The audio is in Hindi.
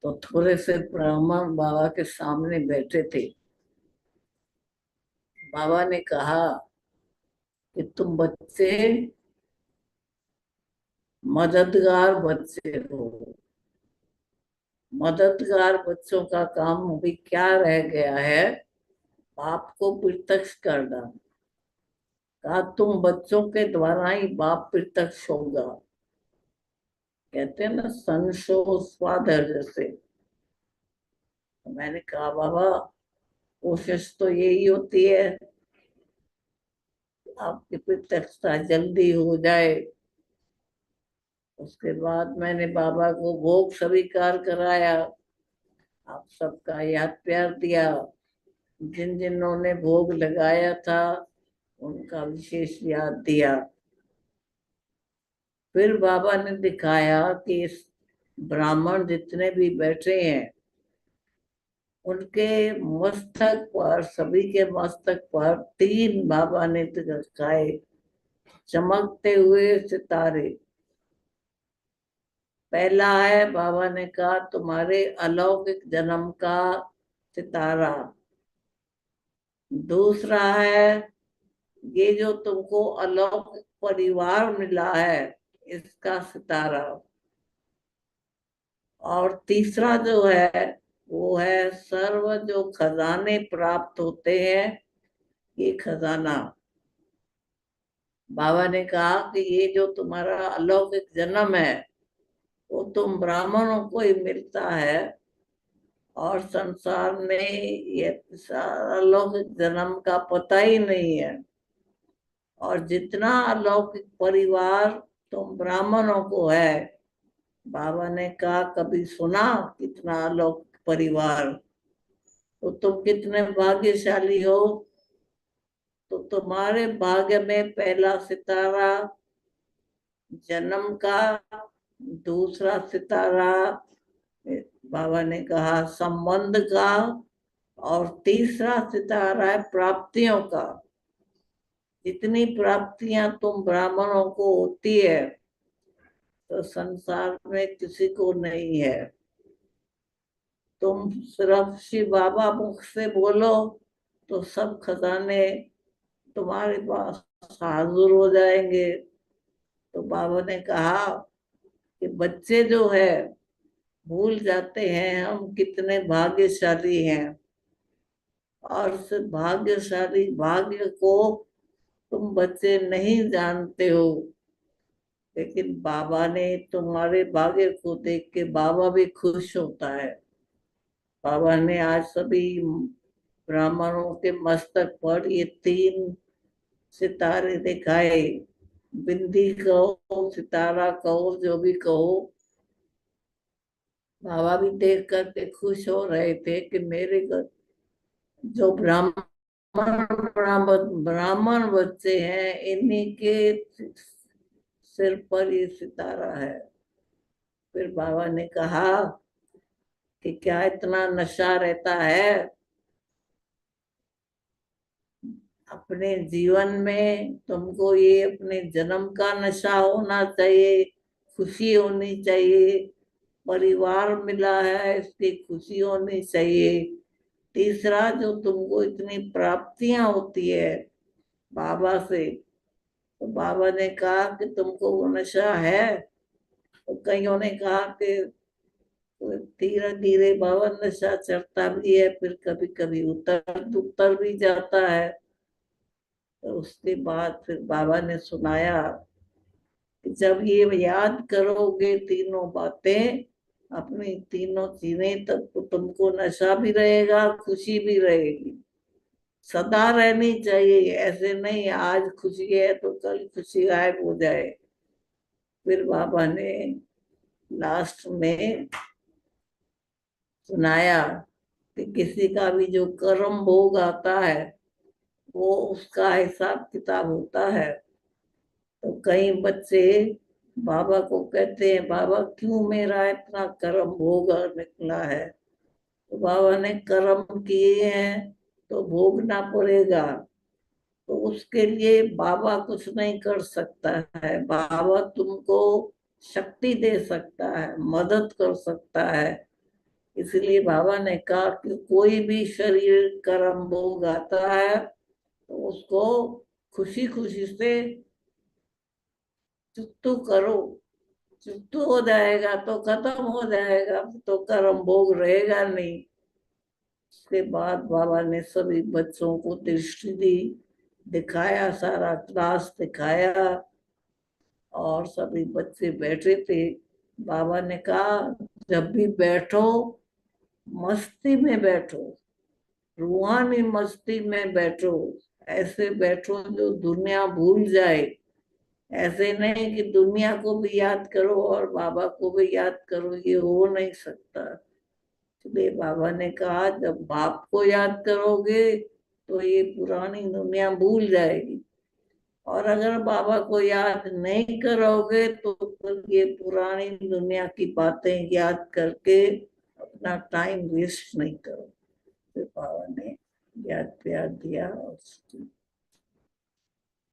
तो थोड़े से ब्राह्मण बाबा के सामने बैठे थे। बाबा ने कहा कि तुम बच्चे मददगार बच्चे हो। मददगार बच्चों का काम अभी क्या रह गया है? बाप को प्रत्यक्ष करना। कहा तुम बच्चों के द्वारा ही बाप प्रत्यक्ष होगा। कहते हैं ना, संशो स्वाधर से। तो मैंने कहा बाबा, कोशिश तो यही होती है आपकी प्रत्यक्षता जल्दी हो जाए। उसके बाद मैंने बाबा को भोग स्वीकार कराया। आप सबका याद प्यार दिया। जिन जिन्हों ने भोग लगाया था उनका विशेष याद दिया। फिर बाबा ने दिखाया कि इस ब्राह्मण जितने भी बैठे हैं उनके मस्तक पर, सभी के मस्तक पर तीन बाबा ने दिखाए चमकते हुए सितारे। पहला है, बाबा ने कहा, तुम्हारे अलौकिक जन्म का सितारा। दूसरा है, ये जो तुमको अलौकिक परिवार मिला है इसका सितारा। और तीसरा जो है वो है सर्व जो खजाने प्राप्त होते हैं, ये खजाना। बाबा ने कहा कि ये जो तुम्हारा अलौकिक जन्म है वो तुम ब्राह्मणों को ही मिलता है, और संसार में ये अलौकिक जन्म का पता ही नहीं है। और जितना अलौकिक परिवार तुम ब्राह्मणों को है, बाबा ने कहा कभी सुना कितना अलौकिक परिवार? तो तुम कितने भाग्यशाली हो। तो तुम्हारे भाग्य में पहला सितारा जन्म का, दूसरा सितारा बाबा ने कहा संबंध का, और तीसरा सितारा है प्राप्तियों का। जितनी प्राप्तियां तुम ब्राह्मणों को होती है तो संसार में किसी को नहीं है। तुम सिर्फ शिव बाबा मुख से बोलो तो सब खजाने तुम्हारे पास हाजिर हो जाएंगे। तो बाबा ने कहा कि बच्चे जो है भूल जाते हैं हम कितने भाग्यशाली हैं। और उस भाग्यशाली भाग्य को तुम बच्चे नहीं जानते हो, लेकिन बाबा ने तुम्हारे भाग्य को देख के बाबा भी खुश होता है। बाबा ने आज सभी ब्राह्मणों के मस्तक पर ये तीन सितारे दिखाए। बिंदी कहो, सितारा कहो, जो भी कहो। बाबा भी देख करके खुश हो रहे थे कि मेरे घर जो ब्राह्मण बच्चे हैं इन्हीं के सिर पर ये सितारा है। फिर बाबा ने कहा कि क्या इतना नशा रहता है? अपने जीवन में तुमको ये अपने जन्म का नशा होना चाहिए, खुशी होनी चाहिए। परिवार मिला है इसकी खुशी होनी चाहिए। तीसरा, जो तुमको इतनी प्राप्तियां होती है बाबा से, तो बाबा ने कहा कि तुमको वो नशा है। तो कईयों ने कहा कि धीरे धीरे बाबा नशा चढ़ता भी है, फिर कभी कभी उतर उतर भी जाता है। तो उसके बाद फिर बाबा ने सुनाया कि जब ये याद करोगे तीनों बातें, अपनी तीनों चीजें, तब तो तुमको नशा भी रहेगा, खुशी भी रहेगी। सदा रहनी चाहिए, ऐसे नहीं आज खुशी है तो कल खुशी गायब हो जाए। फिर बाबा ने लास्ट में सुनाया कि किसी का भी जो कर्म भोग आता है वो उसका हिसाब किताब होता है। तो कई बच्चे बाबा को कहते हैं, बाबा क्यों मेरा इतना कर्म भोग निकला है? तो बाबा ने कर्म किए हैं तो भोगना पड़ेगा। तो उसके लिए बाबा कुछ नहीं कर सकता है। बाबा तुमको शक्ति दे सकता है, मदद कर सकता है। इसलिए बाबा ने कहा कि कोई भी शरीर कर्म भोग आता है तो उसको खुशी खुशी से चुप्तू करो। चुप्तू हो जाएगा तो खत्म हो जाएगा, तो कर्म भोग रहेगा नहीं। उसके बाद बाबा ने सभी बच्चों को दृष्टि दी, दिखाया, सारा क्लास दिखाया, और सभी बच्चे बैठे थे। बाबा ने कहा जब भी बैठो मस्ती में बैठो, रूहानी मस्ती में बैठो। ऐसे बैठो जो दुनिया भूल जाए। ऐसे नहीं कि दुनिया को भी याद करो और बाबा को भी याद करो, ये हो नहीं सकता। इसलिए बाबा ने कहा जब बाप को याद करोगे तो ये पुरानी दुनिया भूल जाएगी, और अगर बाबा को याद नहीं करोगे तो फिर ये पुरानी दुनिया की बातें याद करके अपना टाइम वेस्ट नहीं करो। फिर बाबा ने याद प्यार दिया और